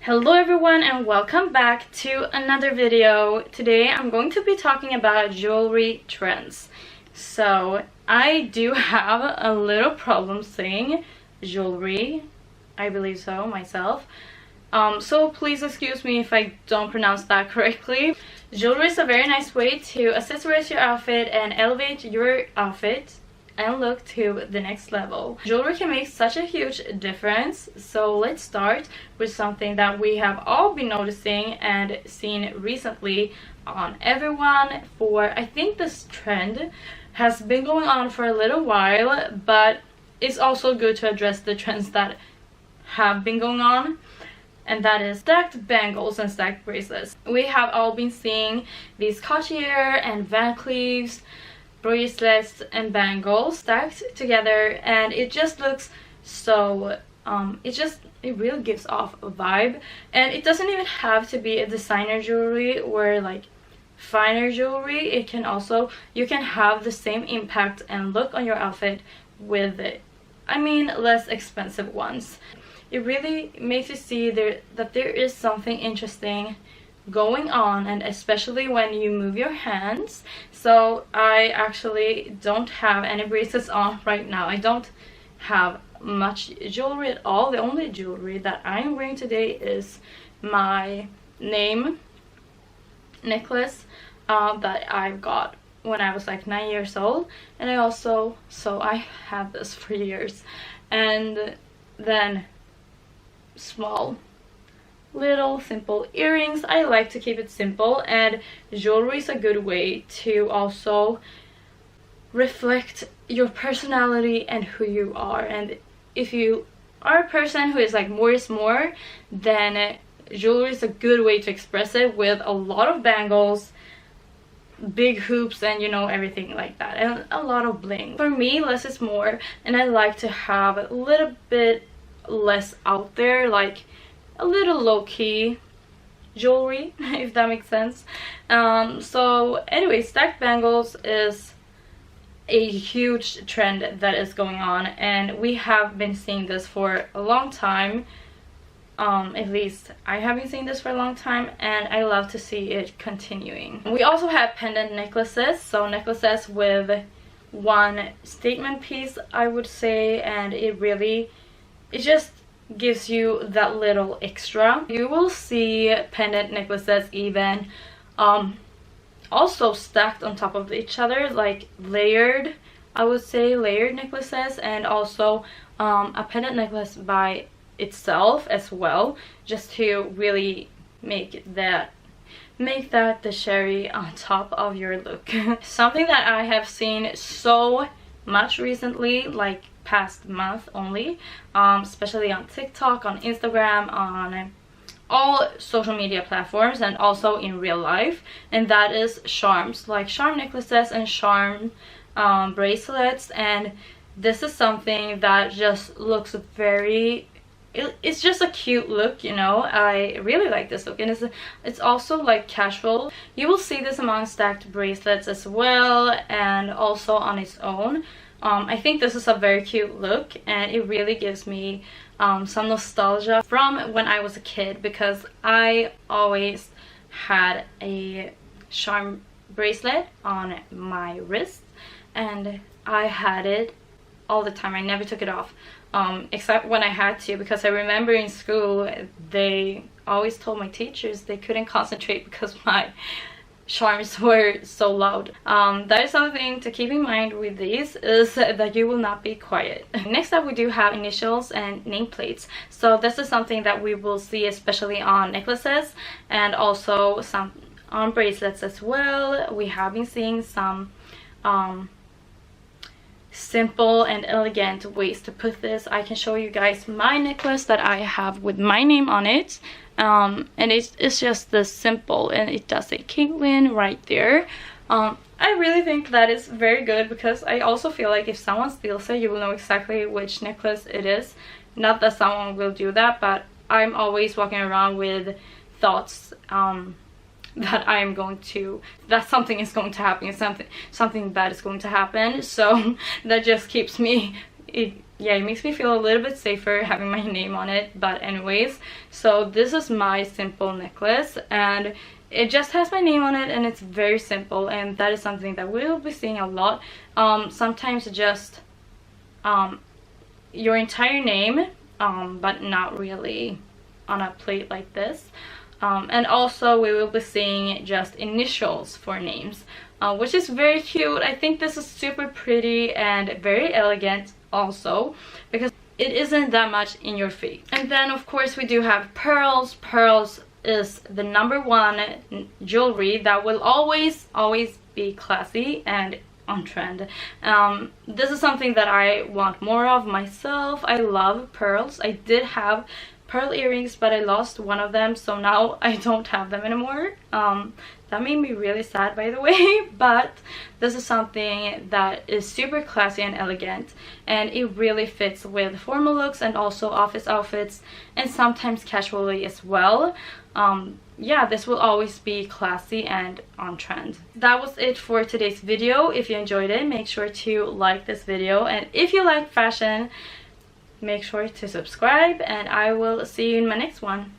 Hello everyone and welcome back to another video. Today I'm going to be talking about jewelry trends. So I do have a little problem saying jewelry, I believe so myself. So please excuse me if I don't pronounce that correctly. Jewelry is a very nice way to accessorize your outfit and elevate your outfit and look to the next level. Jewelry can make such a huge difference, so let's start with something that we have all been noticing and seen recently on everyone. I think this trend has been going on for a little while, but it's also good to address the trends that have been going on, and that is stacked bangles and stacked bracelets. We have all been seeing these Cartier and Van Cleefs bracelets and bangles stacked together, and it just looks so it really gives off a vibe. And it doesn't even have to be a designer jewelry or like finer jewelry. It can also, you can have the same impact and look on your outfit with it, less expensive ones. It really makes you see that there is something interesting going on, and especially when you move your hands. So I actually don't have any bracelets on right now. I don't have much jewelry at all. The only jewelry that I'm wearing today is my name necklace that I got when I was like 9 years old, and I have this for years. And then small little simple earrings. I like to keep it simple, and jewelry is a good way to also reflect your personality and who you are. And if you are a person who is like more is more, then jewelry is a good way to express it, with a lot of bangles, big hoops, and everything like that, and a lot of bling. For me, less is more, and I like to have a little bit less out there, like a little low-key jewelry, if that makes sense. So anyway, stacked bangles is a huge trend that is going on, and we have been seeing this for a long time. At least I have been seeing this for a long time, and I love to see it continuing. We also have pendant necklaces, so necklaces with one statement piece, I would say, and it just gives you that little extra. You will see pendant necklaces even also stacked on top of each other, like layered, I would say layered necklaces, and also a pendant necklace by itself as well, just to really make that the cherry on top of your look. Something that I have seen so much recently, like past month only, especially on TikTok, on Instagram, on all social media platforms, and also in real life, and that is charms, like charm necklaces and charm bracelets. And this is something that just looks it's just a cute look, I really like this look, and it's also like casual. You will see this among stacked bracelets as well, and also on its own. I think this is a very cute look, and it really gives me some nostalgia from when I was a kid, because I always had a charm bracelet on my wrist, and I had it all the time. I never took it off, except when I had to, because I remember in school they always told my teachers they couldn't concentrate because my charms were so loud. That is something to keep in mind with these, is that you will not be quiet. Next up, we do have initials and nameplates. So this is something that we will see especially on necklaces, and also some on bracelets as well. We have been seeing some simple and elegant ways to put this. I can show you guys my necklace that I have with my name on it, and it's just this simple, and it does say Caithleen right there. I really think that is very good, because I also feel like if someone steals it, you will know exactly which necklace it is. Not that someone will do that, but I'm always walking around with thoughts that something is going to happen, something bad is going to happen. So that just keeps me yeah, it makes me feel a little bit safer having my name on it. But anyways, so this is my simple necklace, and it just has my name on it, and it's very simple, and that is something that we'll be seeing a lot. Sometimes just your entire name, but not really on a plate like this. And also we will be seeing just initials for names, which is very cute. I think this is super pretty and very elegant also, because it isn't that much in your face. And then of course we do have pearls. Pearls is the #1 jewelry that will always be classy and on trend. This is something that I want more of myself. I love pearls. I did have pearl earrings, but I lost one of them, so now I don't have them anymore. That made me really sad, by the way. But this is something that is super classy and elegant, and it really fits with formal looks and also office outfits, and sometimes casually as well. Yeah, this will always be classy and on trend. That was it for today's video. If you enjoyed it, make sure to like this video, and if you like fashion, make sure to subscribe, and I will see you in my next one.